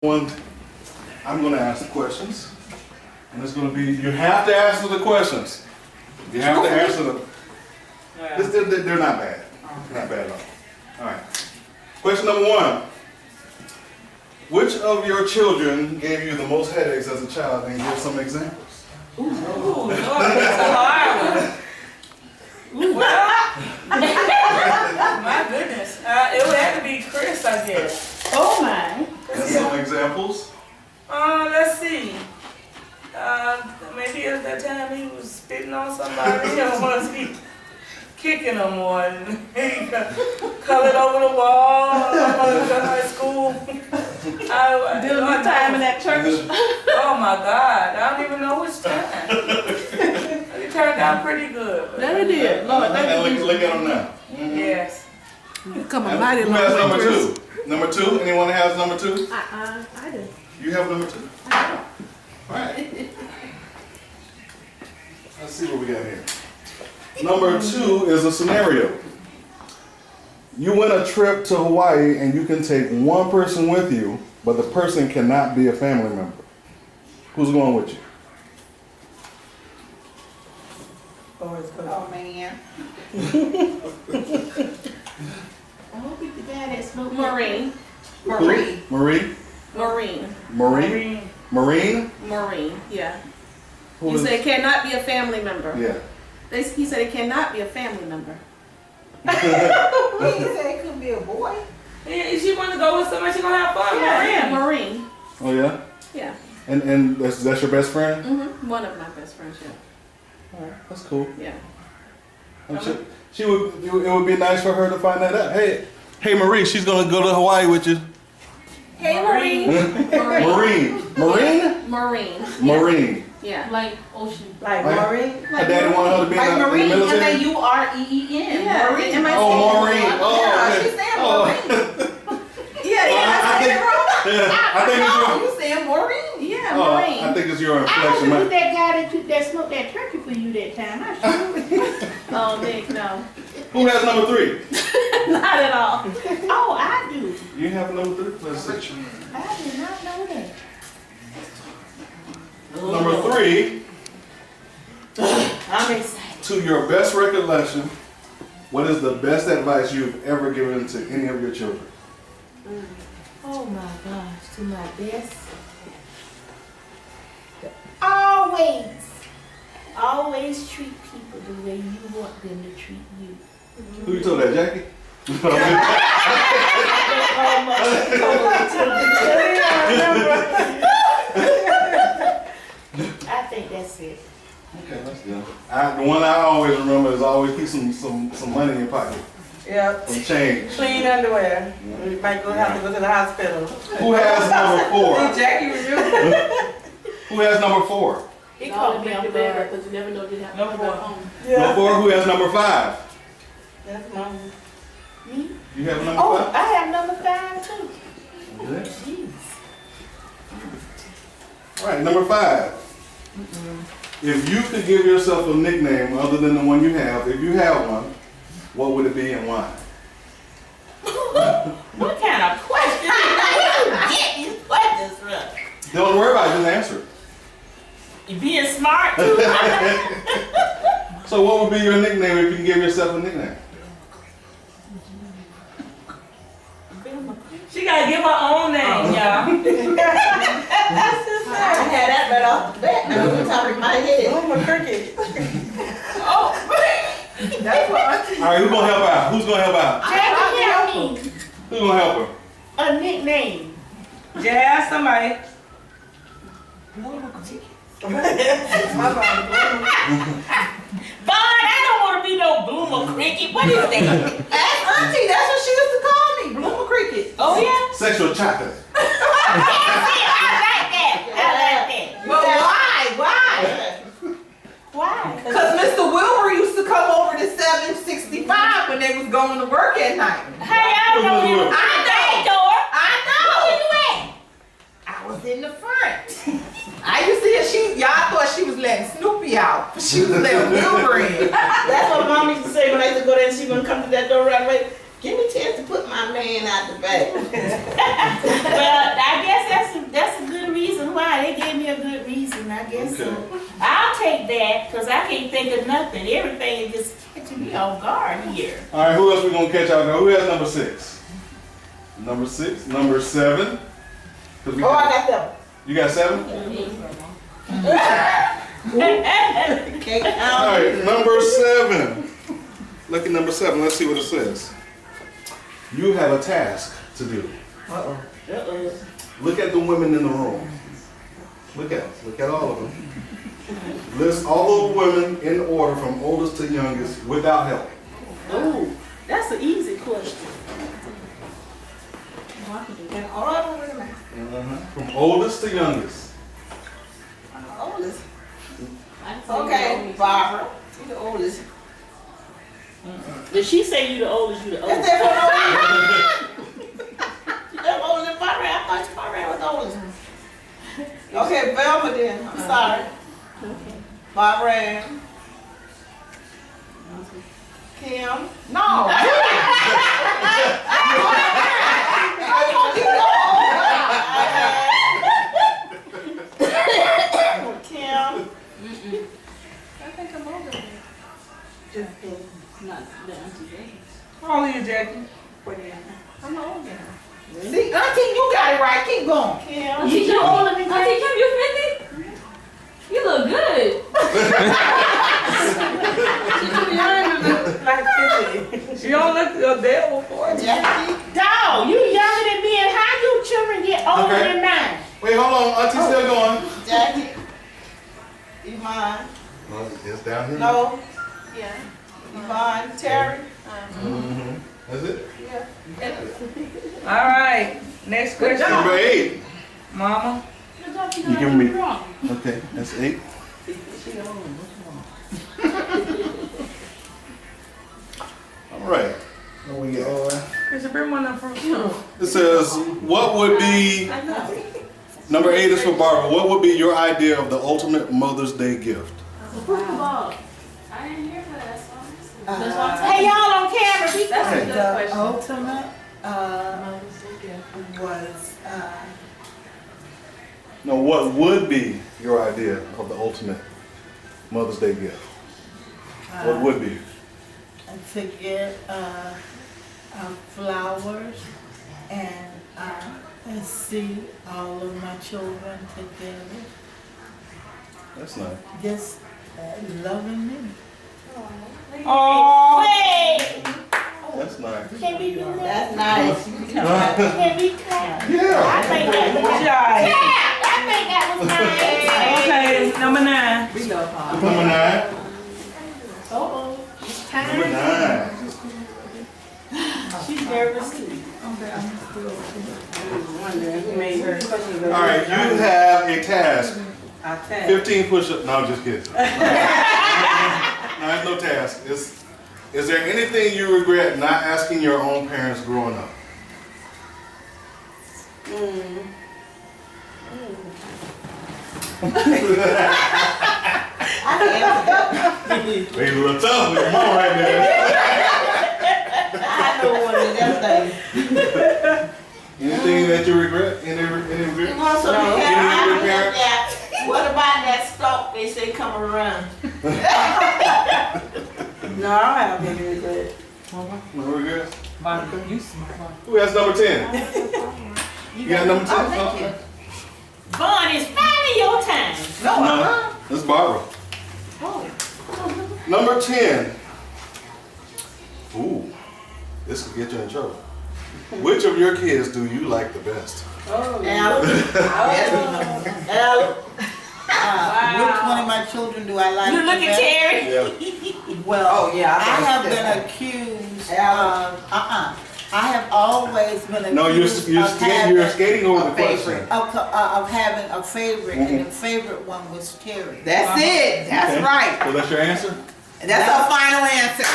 One, I'm going to ask the questions, and it's going to be, you have to answer the questions. You have to answer them. They're not bad. Not bad at all. All right. Question number one. Which of your children gave you the most headaches as a child, and give some examples? Ooh, Lord, that's a hard one. Well, my goodness. It would have to be Chris, I guess. Oh my. And some examples? Let's see. Maybe at that time he was spitting on somebody, or was he kicking them, or he colored over the wall at high school. Did one time in that church. Oh my God, I don't even know which time. It turned out pretty good. That it did. Lord, that it Look at them now. Yes. You come a And mighty who long has way, number Chris. two? Number two? Anyone has number two? I do. You have number two? All right. Let's see what we got here. Number two is a scenario. You win a trip to Hawaii and you can take one person with you, but the person cannot be a family member. Who's going with you? Oh, man. I hope it's the guy that smoked. Maureen. Who? Marie? Maureen. Marie? Marine? Maureen. Yeah. Who You is- said it cannot be a family member. Yeah. He said it cannot be a family member. He said it could be a boy. Yeah, if she want to go with somebody, she gonna have fun. Yeah, Maureen. Maureen. Oh yeah? Yeah. And that's your best friend? Mm-hmm. One of my best friends. Yeah. That's cool. Yeah. She would. It would be nice for her to find that out. Hey, Marie, she's gonna go to Hawaii with you. Hey, Maureen. Marine? Maureen. Marine. Yeah. Like ocean. Like Like- Maureen? Her daddy wanted her to be Like in the Maureen, military. M-A-U-R-E-E-N. Yeah. Maureen. Am I Oh, saying Maureen. it Oh, Yeah, okay. she's saying Oh. Maureen. Yeah, I said it wrong. Yeah, I think it's No, your. you saying Maureen. Yeah, Oh, Maureen. I think it's your I was inflection. with that guy that smoked that turkey for you that time. I sure. Oh, Nick, no. Who has number three? Not at all. Oh, I do. You have number three. Let's see. I did not know that. Number three. I'm excited. To your best recollection, what is the best advice you've ever given to any of your children? Oh my gosh, to my best. Always treat people the way you want them to treat you. Who you told that, Jackie? I think that's it. Okay, that's good. The one I always remember is always keep some money in your pocket, Yep. some change. Clean underwear. You might have to go to the hospital. Who has number four? Jackie was real. Who has number four? He Call called me me off up the there. because you never know what happen No at more. home. Number four. Who has number five? That's mine. Me? You have number Oh, five? I have number 5 too. Okay. Jeez. All right, number five. If you could give yourself a nickname other than the one you have, if you have one, what would it be and why? What kind of question? Where you get these questions from? Don't worry about it, just answer it. You being smart too? So what would be your nickname if you can give yourself a nickname? She gotta give her own name, y'all. I had that right off the bat. Now on top of my head. I'm a cricket. That's what I All right, who's gonna help out? Who's gonna help out? Jackie, help me. Who's gonna help her? A nickname. Just ask somebody. Fine, I don't want to be no bloomer cricket. What is that? Ask Auntie, that's what she used to call me, Bloomer Cricket. Oh yeah? Sexual chocolate. I like that. I like that. But why? Why? Because Mr. Wilbur used to come over to 765 when they was going to work at night. Hey, I don't know you. I know. Door. I know. Where you at? I was in the front. I used to hear y'all thought she was letting Snoopy out, but she was letting Wilbur in. That's what Mom used to say when I used to go there and she wouldn't come to that door right away. Give me a chance to put my man out the back. Well, I guess that's a good reason why. They gave me a good reason, I guess so. Okay. I'll take that, because I can't think of nothing. Everything is just catching me off guard here. All right, who else we gonna catch out now? Who has number 6? Number 6, number 7. 'Cause we Oh, I got- got that You got 7? one. Can't All count. right, number 7. Look at number 7. Let's see what it says. You have a task to do. Uh-oh. Look at the women in the room. Look at all of them. List all the women in order from oldest to youngest without help. Ooh, that's an easy question. And all of them From oldest to youngest. oldest. Okay, Barbara. You the oldest. Did she say you the oldest? You the That's oldest? it for no I'm older than Barbara. I thought Barbara was the oldest. Okay, Velma then. I'm sorry. Barbara Ann. Kim. No. Kim. I think I'm older than you. Not the Auntie Jane. How old are you, Jackie? I'm older. See, Auntie, you got it right. Keep going. Kim. Auntie, you older than Auntie Jane? Kim, you 50? You look good. She don't look your devil for it. Jackie. Dog, you younger than me, and how you children get older Okay. than mine? Wait, hold on. Auntie's still going. Jackie. Yvonne. Well, it's down here. No. Yeah. Yvonne. Terry. Mm-hmm. That's it. All right. Next question. Number 8. Mama. You giving me? Okay, that's 8. All right. What we got? Chris, bring one up from you. It says, what would be, number 8 is for Barbara, what would be your idea of the ultimate Mother's Day gift? Football. I didn't hear that. That's what I'm saying. Hey, y'all on camera. Be That's a Hey. good The question. ultimate was No, what would be your idea of the ultimate Mother's Day gift? What would be? To get flowers and see all of my children together, That's nice. just loving me. Oh. Wait. That's nice. Can we do that? that's nice. Can we clap? I Yeah. think that was nice. Jai. I think that was nice. Okay, number 9. We love her. Number 9. Uh-oh. It's time. Number 9. She's nervous too. All right, you have a task. 15 push-ups. No, I'm just kidding. No, it's no task. Is there anything you regret not asking your own parents growing up? They a little tough with your mom right there. I know one of them things. Anything that you regret? Any You regret? want some Any hair? of your parents? What about that stalk they say come around? No, I don't have any regret. No regrets? Monica, you smart. Who has number 10? You got number 10? Oh, thank you. Vaughn, it's finally your time. No, That's Barbara. Number 10. Ooh, this could get you in trouble. Which of your kids do you like the best? Alan. Alan. Which one of my children do I like? You look the at best? Terry. Yeah. Well, Oh, yeah, I I thought have you said been that. accused Alan. of, I have always been accused No, you're of skating over the a question. favorite. of having a favorite, and the favorite one was Terry. That's it. That's right. So that's your answer? That's our final answer.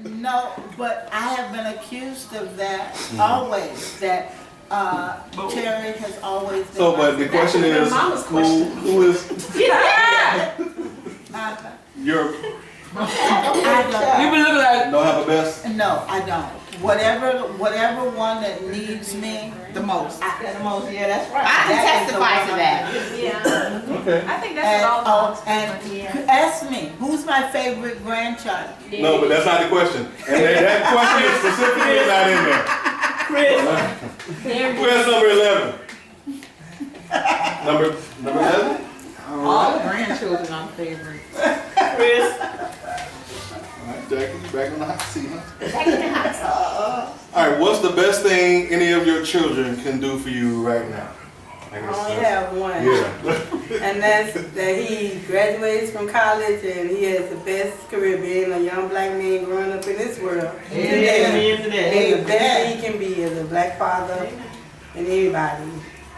No, but I have been accused of that always, that Terry has always been. So, but the question is, who is Yeah. Uh, your You been looking like, Don't have a best? No, I don't. Whatever one that needs me the most. The most, yeah, that's right. I can That is the testify one to I'm- that. yeah. Okay. I think that's And, what all dogs. and ask me, who's my favorite grandchild? No, but that's not the question. And that question is specifically not in there. There Where's number 11? Number 11? All the grandchildren are favorite. Chris. All right, Jackie, back on the hot seat, huh? All right, what's the best thing any of your children can do for you right now? I I guess only that's- have one, Yeah. and that's that he graduates from college and he has the best career being a young black man growing up in this world. Amen to that. And the best he can be as a black father and anybody.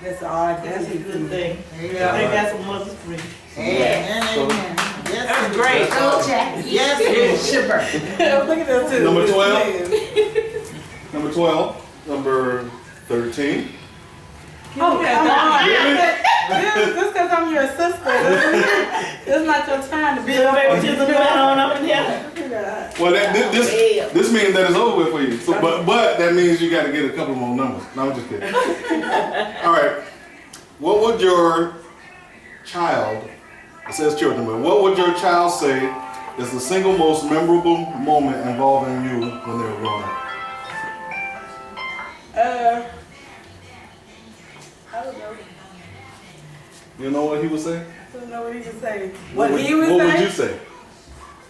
That's all I can That's a see. good thing. I think that's a mother's dream. Amen, So- amen. Yes, That's great. Go, Jackie. yes, it's Shipper. Look at them too. Number This 12? man. Number 12, number 13. Oh, come on. Just because I'm your sister, it's not your time to be Little a baby just going on up in here. Well, this means that it's over with for you. So, but that means you got to get a couple more numbers. No, I'm just kidding. All right. What would your child, it says children, but what would your child say is the single most memorable moment involving you when they were growing up? I don't know. You know what he would say? I don't know what he would say. What What he would What say? would you say?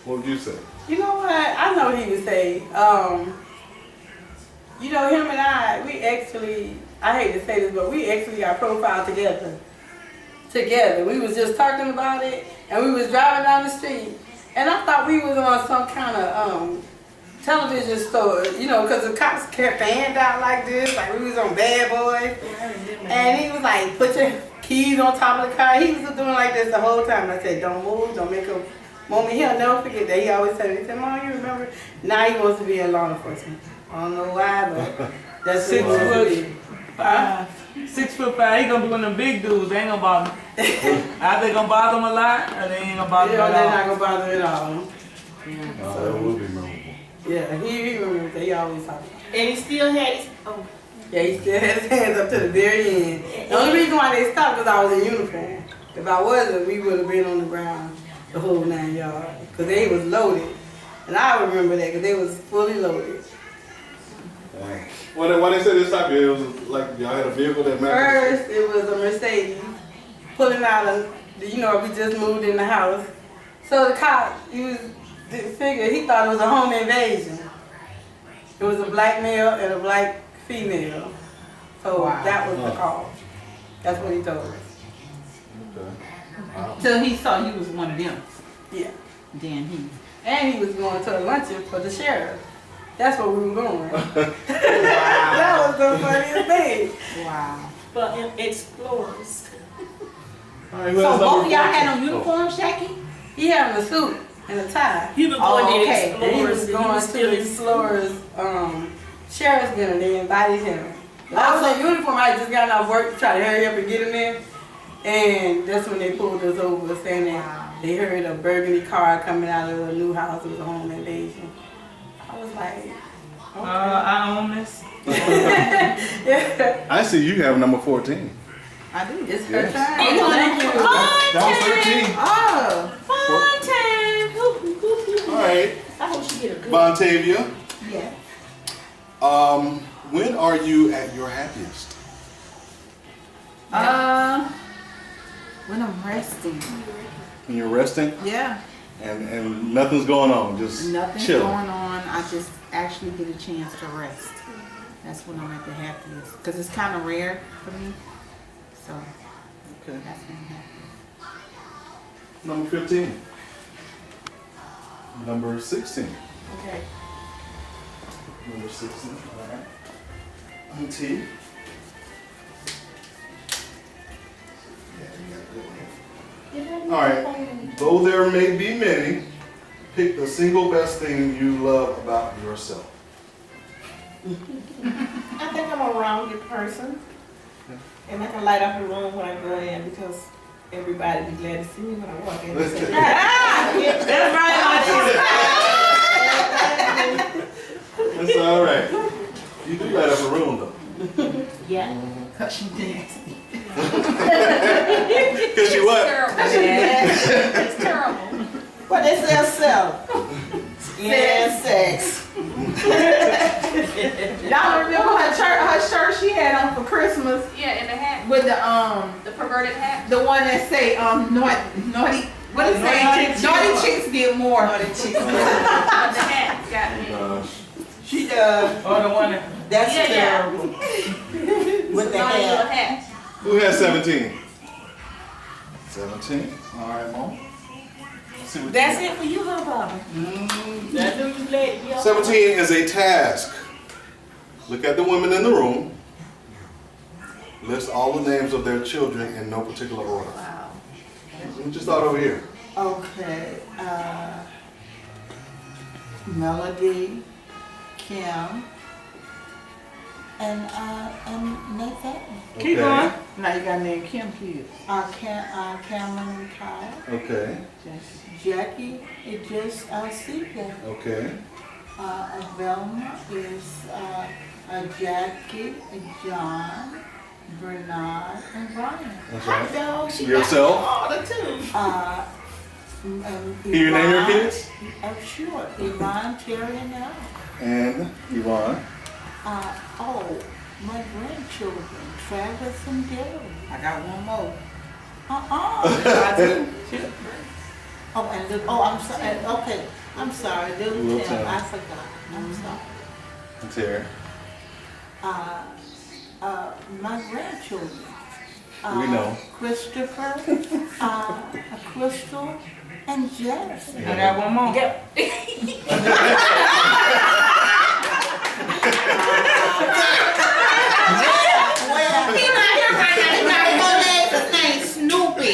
What would you say? You know what? I know what he would say. You know, him and I, we actually, I hate to say this, but we actually got profiled together. We was just talking about it, and we was driving down the street, and I thought we was on some kind of television store, you know, because the cops kept hand out like this, like we was on Bad Boys. And he was like, put your keys on top of the car. He was doing like this the whole time. I said, don't move, don't make a moment. He'll never forget that. He always said, he said, Mom, you remember? Now he wants to be in law enforcement. I don't know why, but that's 6 what he wants to foot be. 5. 6'5". He gonna be one of them big dudes. They ain't gonna bother him. Are they gonna bother him a lot, or they ain't gonna bother You him know, they're at all? not going to bother at all. That would be memorable. Yeah, he remembers that. He always talks about it. And he still had his, oh, Yeah, he still had his hands up to the very end. The only reason why they stopped was I was in uniform. If I wasn't, we would have been on the ground the whole 9 yards. Because they was loaded. And I remember that because they was fully loaded. Why they said they stopped you? It was like y'all had a vehicle that mattered. First, it was a Mercedes pulling out you know, we just moved in the house. So the cop, he thought it was a home invasion. It was a black male and a black female. So that was the call. That's what he told us. Okay. Till he saw you was one of them. Yeah. Then he. And he was going to a luncheon for the sheriff. That's where we were going. That was the funniest thing. Wow. for explorers. All right, who So has both number of y'all had 14? on uniforms, Jackie? He had on a suit and a tie. He was Oh, going to okay. the And he explorers. was and going to still the Explorers sheriff's dinner. They invited him. I was in uniform. I just got off work to try to hurry up and get him there. And that's when they pulled us over saying that they heard a burgundy car coming out of a new house. It was a home invasion. I was like, I own this. yeah, I see you have number 14. I do. it's her Yes. time. Oh, Thank you. That was 13. Oh. fun time. All right, I hope she get a good. Bontavia. Yeah. When are you at your happiest? When I'm resting. When you're resting Yeah. and nothing's going on, just Nothing's chilling. going on. I just actually get a chance to rest. That's when I'm at the happiest. Because it's kind of rare for me. So Okay. that's when I'm happy. Number 15. Number 16. Okay. Number 16. All right. Auntie. All right. Though there may be many, pick the single best thing you love about yourself. I think I'm a rounded person. And I can light up a room when I go in because Everybody be glad to see me when I walk in. That's right, That's all right. You do light up a room though. Yeah. Cause she danced. Cause you what? It's terrible. What they say sell? Skin and sex. Y'all remember her shirt she had on for Christmas Yeah, in the hat, with the perverted hat. the one that say naughty what is it? Naughty chicks get more. But the hat got me. Gosh. She does. Oh, the one that. That's Yeah, yeah. terrible. With the Naughty little hair. hat. Who has 17? 17. All right, Mom. Let's see what That's you it for you, huh, Bobby? That's what you let it be. got. 17 is a task. Look at the women in the room. List all the names of their children in no particular order. Wow. Let me just start over here. Okay. Melody, Kim, and Nathan. Keep Okay. going. Now you got named Kim kids. Cameron retired. Okay. Jackie is just Sepia. Okay. Velma is Jackie, John, Bernard, and Brian. That's Hot right. dog, she Yourself? got all the two. Can you name your kids? Sure. Yvonne, Terry, and Al. And Yvonne. My grandchildren, Travis and Derry. I got one more. I'm sorry. Okay, I'm sorry. Little Little Tim, Tim. I forgot. I'm sorry. And Terry. My grandchildren. We know. Christopher, Crystal, and Jackson. I got one more. He's not here right now. He's not gonna name his name Snoopy.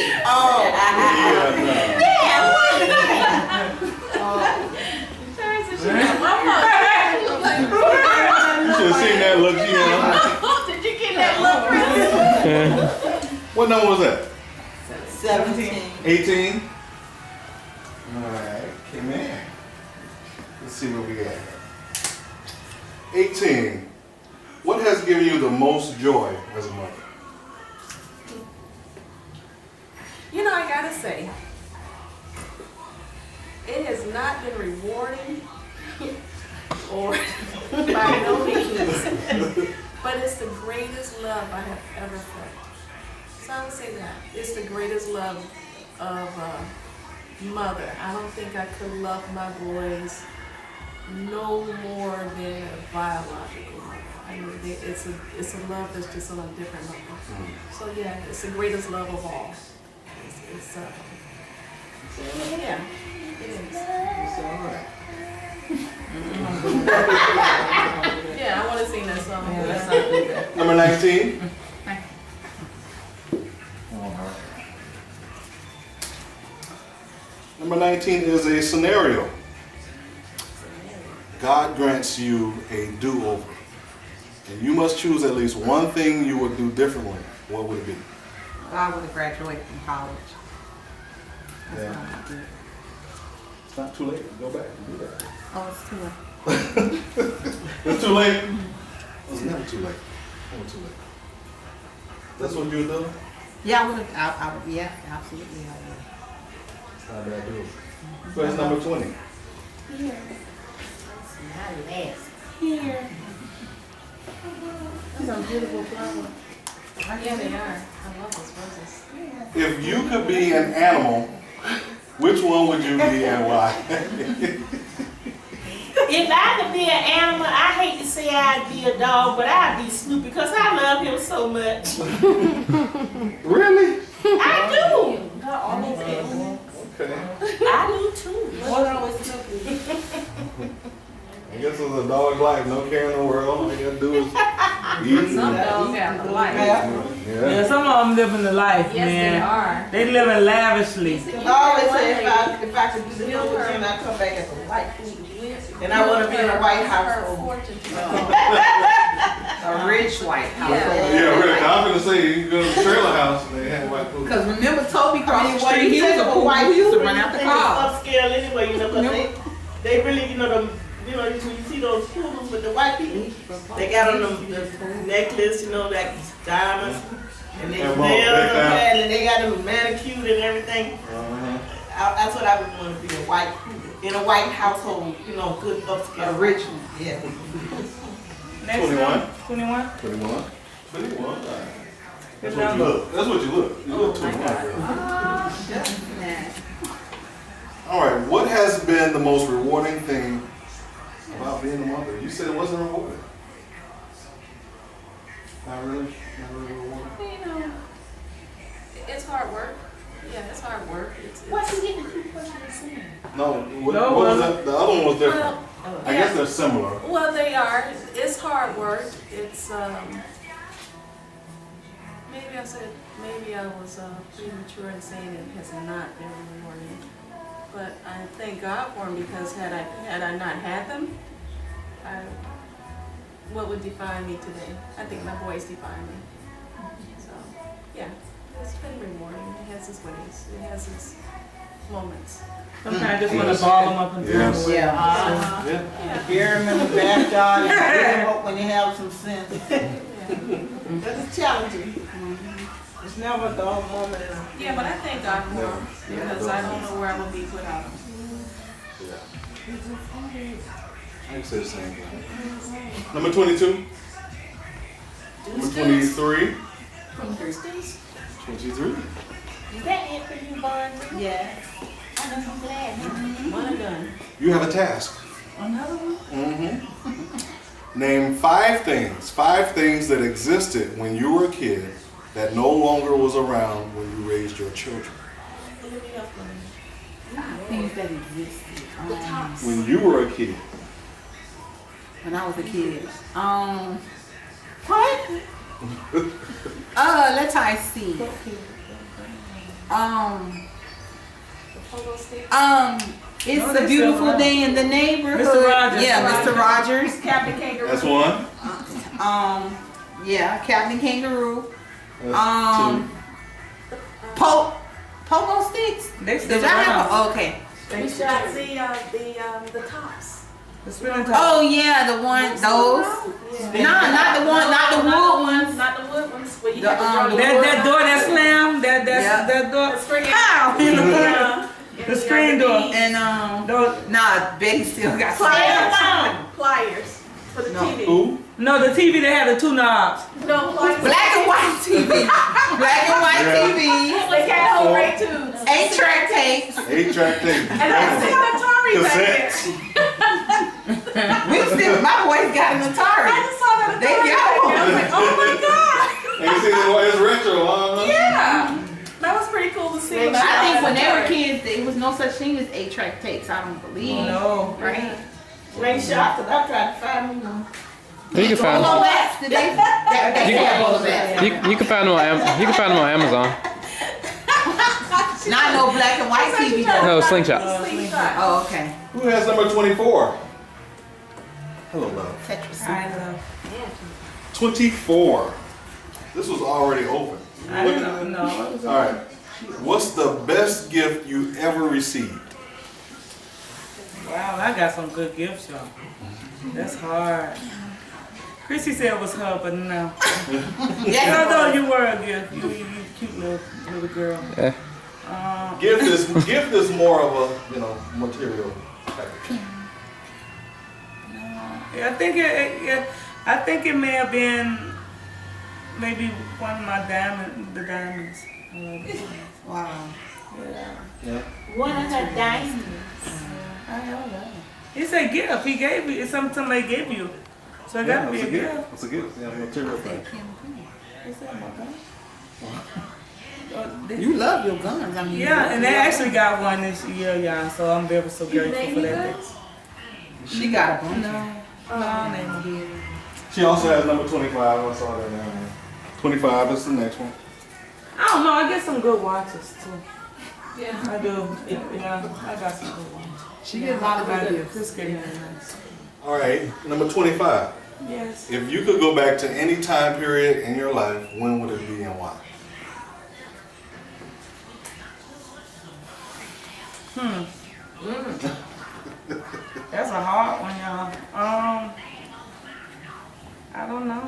You should have seen that look she had. Did you get that look? What number was that? 17. 18? Alright, came in. Let's see what we got. 18. What has given you the most joy as a mother? You know, I gotta say, it has not been rewarding or by no means, but it's the greatest love I have ever felt. So I would say that. It's the greatest love of a mother. I don't think I could love my boys no more than a biological mother. I mean, it's a love that's just on a different level. So yeah, it's the greatest love of all. It's yeah, it is. It's alright. Yeah, I want to sing that song. Yeah, let's not do that. Number 19. Number 19 is a scenario. God grants you a do-over, and you must choose at least one thing you would do differently. What would it be? I would have graduated from college. That's Yeah. what I would do. It's not too late to go back and do that. Oh, it's too late. It's too late? It's never too late. Never too late. That's what you would do? Yeah, I would have. I would. Yeah, absolutely. I would. It's not bad do. So it's number 20. Not last. Here. Some beautiful flowers. Yeah, they are. I love those roses. If you could be an animal, which one would you be and why? If I could be an animal, I hate to say I'd be a dog, but I'd be Snoopy because I love him so much. Really? I do. Not all those animals. Okay. I do too. What's wrong with Snoopy? I guess it's a dog's life, no care in the world. All you gotta do is eat. Some dogs have a life. Yeah. Yeah, some of them living the life, Yes, man. they are. They living lavishly. I always say if I could do the food and I come back as a white food, then I want to be in a White House. Her fortune. A rich white household. Yeah, really. I'm gonna say you can go to the trailer house and they have white food. Cause remember Toby crossed the what street, he was a pool, he used to run out the car. Upscale anyway, you know, cause they really, you know, when you see those poodles with the white people, they got on them the necklace, you know, like diamonds, and they And nails they them bad, and they got them manicured and everything. That's what I would want to be, a white poodle, in a white household, you know, good upscale. A rich one, yeah. Next 21. one, 21. 21. 21. That's Good what you number. look. That's what you look. You look 21. girl. All right. What has been the most rewarding thing about being a mother? You said it wasn't rewarding. Not really. Not really rewarding. You know, it's hard work. Yeah, it's hard work. What you get to keep what you're saying? No. What No, was wasn't. that? The other one was different. Well, I guess they're similar. Well, they are. It's hard work. It's maybe I was premature in saying it has not been rewarding. But I thank God for them because had I not had them, what would define me today? I think my boys define me. So yeah, it's been rewarding. It has its ways. It has its moments. Sometimes I just want to ball them up and throw them Yes. away. Yeah. Bury them in the backyard and bury them up when they have some sense. But it's challenging. It's never a dull moment. Yeah, but I thank God for them because I don't know where I would be without them. I can say the same thing. Number 22. Number 23. 23. Is that it for you, Barney? Yeah. I know I'm glad. One and done. You have a task. Another one? Mm-hmm. Name 5 things that existed when you were a kid that no longer was around when you raised your children. Things that existed. The tops. When you were a kid. When I was a kid. What? Let's I see. Pogo stick. It's No, a that's beautiful Mr. day in the neighborhood. Mr. Rogers. Yeah, Mr. Rogers. Captain Kangaroo. That's one. Yeah, Captain Kangaroo. That's Pogo sticks. They Did still I have around. a, okay. We shot the tops. The spinning top. Oh yeah, the one, those. Nah, not the one, not the wood ones. Not the wood ones. Where you The, have to draw the That door that slammed, Yeah. that door. The screen. Pow! Yeah. The screen door. And Those- nah, Betty still got Pliers for the No. TV. Who? No, the TV that had the 2 knobs. No pliers. black and white TV. Black and white Yeah. TV. They can't hold right tubes. 8-track tapes. 8-track tape. And I still got Atari back there. Cassettes. We still, my boys got an Atari. I just saw that They Atari got back there. I was like, oh my God. And you see it's retro, huh? Yeah. That was pretty cool to see. I think when they were kids, there was no such thing as 8-track tapes. I don't believe. No. Right? Ain't shocked that I tried to find me one. You can find Polo X, did they? They had Polo X. you can find them on you can find them on Amazon. Not no black and white TV though. No, Slingshot. Slingshot. Oh, okay. Who has number 24? Hello, love. Tetris. I know. 24. This was already open. I Look at don't it. know. It was All right. What's the best gift you ever received? Wow, I got some good gifts, y'all. That's hard. Chrissy said it was her, but no. Yeah. Although you were a gift, you cute little girl. Yeah. Gift is more of a material type of thing. Yeah, I think it may have been maybe one of my diamonds. I love it. Wow. Yeah. One of her diamonds. He said gift. He gave you. It's something somebody gave you. So it got to be a gift. It's a gift. Yeah, material thing. You love your guns. I mean, Yeah, and they actually got one this year, y'all. So I'm very so grateful for that. she got a bunch. No, name again. She also has number 25. I saw that down there. 25 is the next one. I don't know. I get some good watches too. Yeah, I do. Yeah, I got some good watches. She gets a lot of I good do. gifts. This getting nice. All right, number 25. Yes. If you could go back to any time period in your life, when would it be and why? That's a hard one, y'all. I don't know.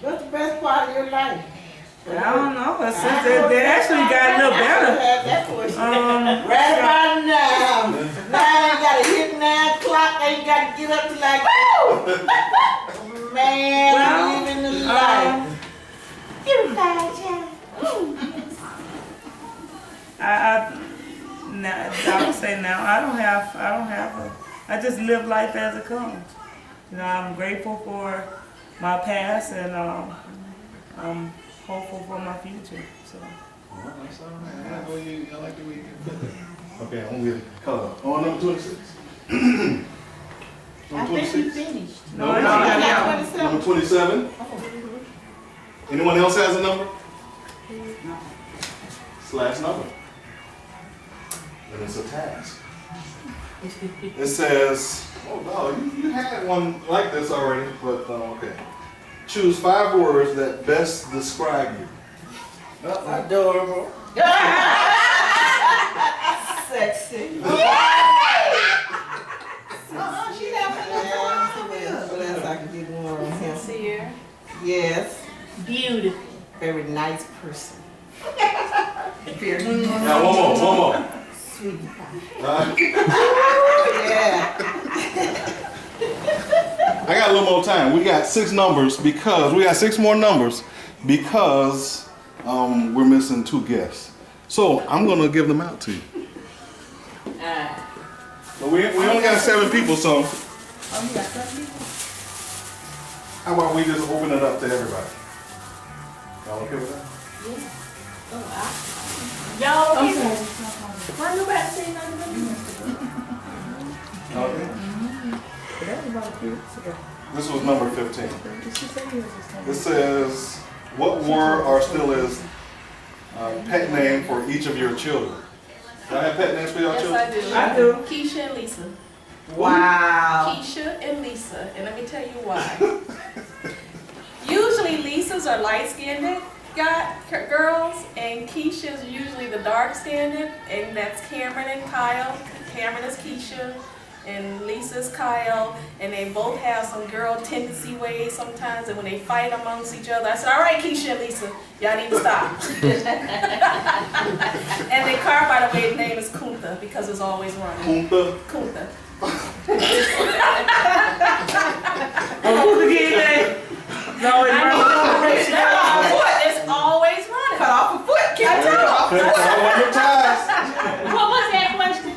What's the best part of your life? I don't know. Since they actually got a little better. That question. Right about now. Now I ain't gotta hit 9 o'clock. I ain't gotta get up to like, woo! Man, living the life. You're fine, child. I would say now. I don't have I just live life as it comes. You know, I'm grateful for my past and I'm hopeful for my future. So. Well, that's all right. I like the way you put that. Okay, I'm gonna get color. On number 26. I think you finished. No, Number 27. Anyone else has a number? It's the last number. And it's a task. It says, oh no, you had one like this already, but okay. Choose 5 words that best describe you. Adorable. Sexy. She never Unless I can get more on him. Sincere. Yes. Beautiful. Very nice person. Very Now one more. sweet pie. Yeah. I got a little more time. We got 6 numbers because we got 6 more numbers because we're missing 2 guests. So I'm gonna give them out to you. But we only got 7 people, so how about we just open it up to everybody? Y'all okay with that? Y'all, Why nobody say nothing to me? Okay. This was number 15. It says, what were or still is pet name for each of your children? Do I have pet names for your Yes, children? I do. I do. Keisha and Lisa. Wow. Keisha and Lisa, and let me tell you why. Usually Lisa's are light-skinned girls, and Keisha's usually the dark-skinned, and that's Cameron and Kyle. Cameron is Keisha, and Lisa's Kyle, and they both have some girl tendency ways sometimes, and when they fight amongst each other, I said, all right, Keisha and Lisa, y'all need to stop. And their car, by the way, the name is Kuntha, because it's always running. Kuntha? Kuntha. Who's again that? No, it's It's always running. Cut off a foot, can't Cut one of ties. what was that question?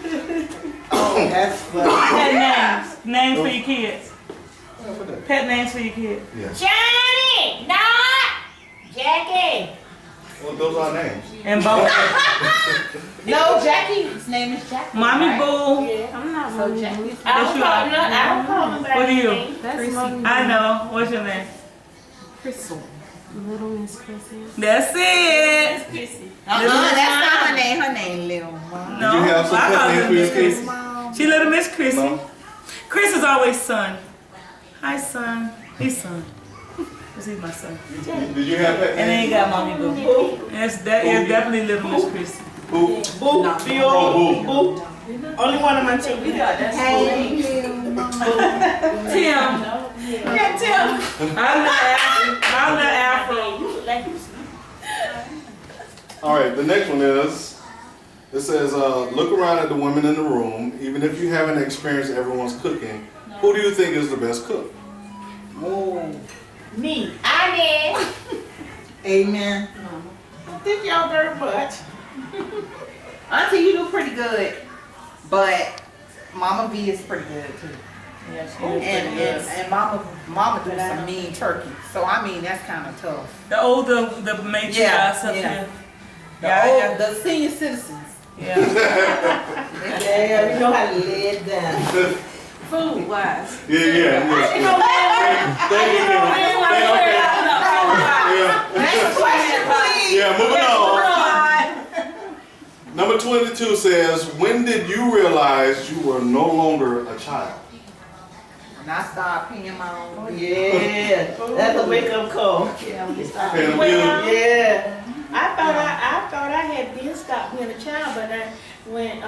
Oh, that's funny. Pet names. Names for your kids. Pet names for your kids. Yes. Johnny, not Jackie. Well, those are names. And both. No, Jackie's name is Jackie. Mommy right? Boo. I'm not So Jackie's. I don't call him nothing. I don't call him by What are his you? name. That's Mommy. I know. What's your name? Crystal. Little Miss Chrissy. That's it. Chrissy. That's not her name. Her name Little Mom. No, Did you have some I pet call names her for your Miss kids? Chrissy. She little Miss Chrissy. No? Chris is always son. Hi, son. He's son. Cause he's my son. Did you have pet And then you names? got Mommy Boo. That is definitely little Miss Chrissy. Who? Boo, Oh, Boo. Only one of my children. Tim. Yeah, Tim. I little Afro. All right, the next one is, it says, look around at the women in the room. Even if you haven't experienced everyone's cooking, who do you think is the best cook? Me. I did. Amen. Thank y'all very much. Auntie, you do pretty good, but Mama V is pretty good too. Yeah, she And Mama do some mean turkey. So I mean that's kind of tough. The older, the matriarchs up yeah. here. The senior citizens. Yeah. Yeah, we know how to lay it down. Food wise. Yeah. Thank you. Next question, please. Yeah, moving on. Number 22 says, when did you realize you were no longer a child? And I started paying my own. Yeah, that's a wake-up call. Yeah, we started. Paying the bill. Yeah. I thought I had been stopped being a child, but when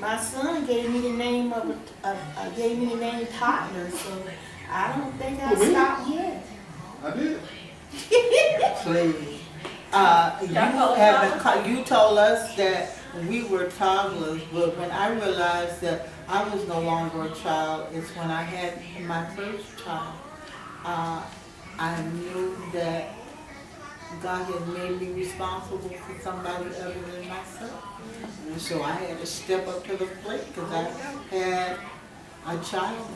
my son gave me the name of gave me the name toddler, so I don't think I Who, me? stopped yet. I did. Please. You told us that we were toddlers, but when I realized that I was no longer a child, it's when I had my first child. I knew that God had made me responsible for somebody other than myself. And so I had to step up to the plate because I had a child.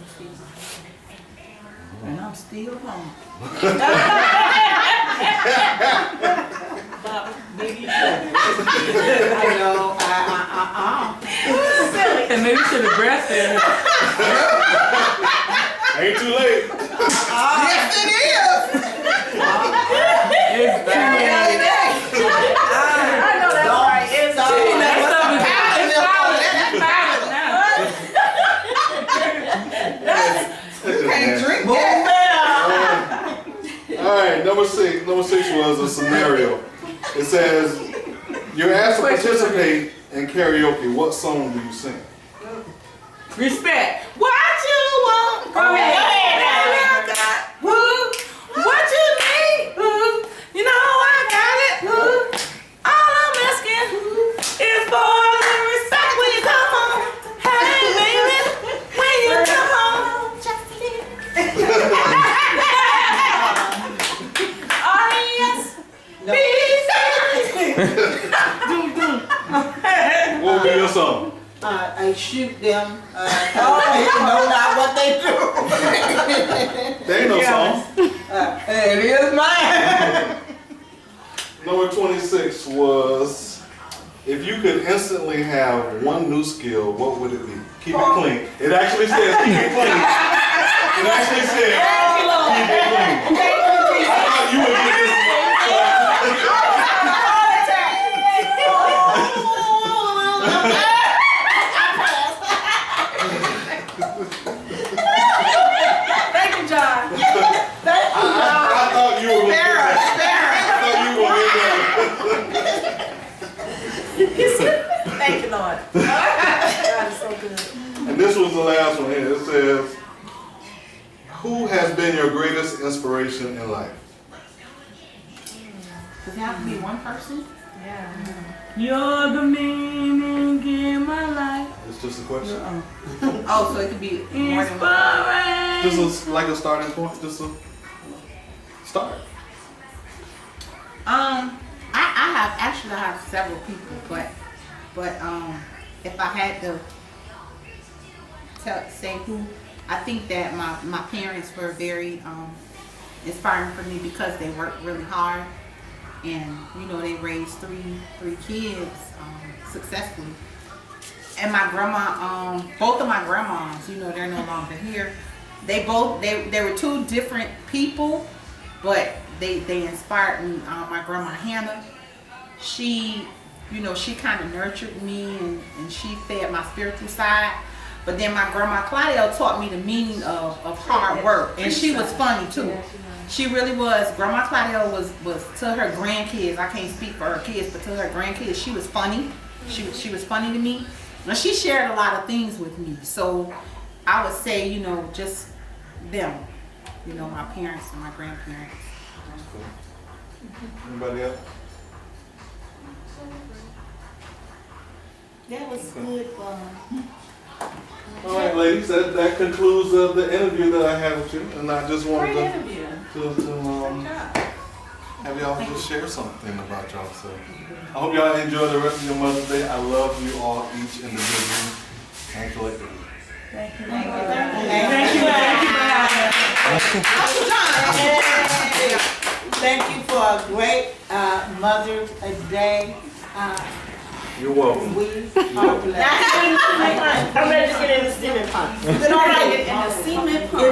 And I'm still home. I know, And maybe should have breastfed. Ain't too late. yes, it is. It's bad. I know that's right. It's You can't drink that. All right, number six was a scenario. It says, you're asked to participate in karaoke. What song do you sing? Respect. What you want? Go ahead. What you need? You know I got it. All I'm asking is for a little respect when you come home. Hey baby, when you come home, just a little. Oh yes, What would be your song? I shoot them. They know not what they do. There ain't no song. It is mine. Number 26 was, if you could instantly have one new skill, what would it be? Keep it clean. It actually says keep it clean. It actually says keep it clean. I thought you would get this. Thank you, John. I thought you were going to get that. Thank you, Lord. God is so good. And this was the last one here. It says, who has been your greatest inspiration in life? Does it have to be one person? You're the meaning in my life. It's just a question. Oh, so it could be more than one. Inspiration. Just like a starting point. Just a start. I have several people, but if I had to say who, I think that my parents were very inspiring for me because they worked really hard, and they raised three kids successfully. And my grandma, both of my grandmas, they're no longer here. They were two different people, but they inspired me. My grandma Hannah, she kind of nurtured me and she fed my spiritual side. But then my grandma Claudia taught me the meaning of hard work, and she was funny too. She really was. Grandma Claudia was to her grandkids. I can't speak for her kids, but to her grandkids, she was funny. She was funny to me. And she shared a lot of things with me. So I would say, just them. My parents and my grandparents. Anybody else? That was good fun. All right, ladies, that concludes the interview that I had with you, and I just wanted to have y'all just share something about y'all. So I hope y'all enjoy the rest of your Mother's Day. I love you all, each individually and collectively. Thank you. Thank you for a great Mother's Day. You're welcome. We are blessed. I'm ready to get in the steaming pot. Is it all right? In the cement part.